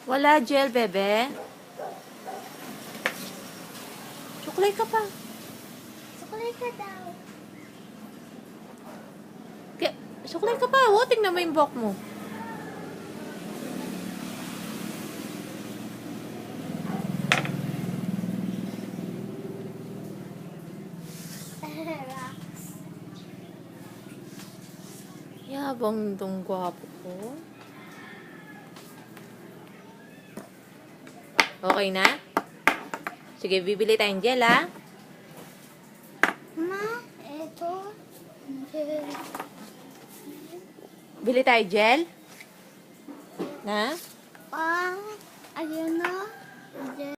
Wala gel, bebe. Suklay ka pa. Sukulay ka daw. Suklay ka pa. Oh, tingnan mo yung buhok mo. Rocks. Yabang tong gwapo ko. Okay na? Sige, bibili tayong gel, ha? Ma, eto. Bili tayo gel? Na? Ayun na.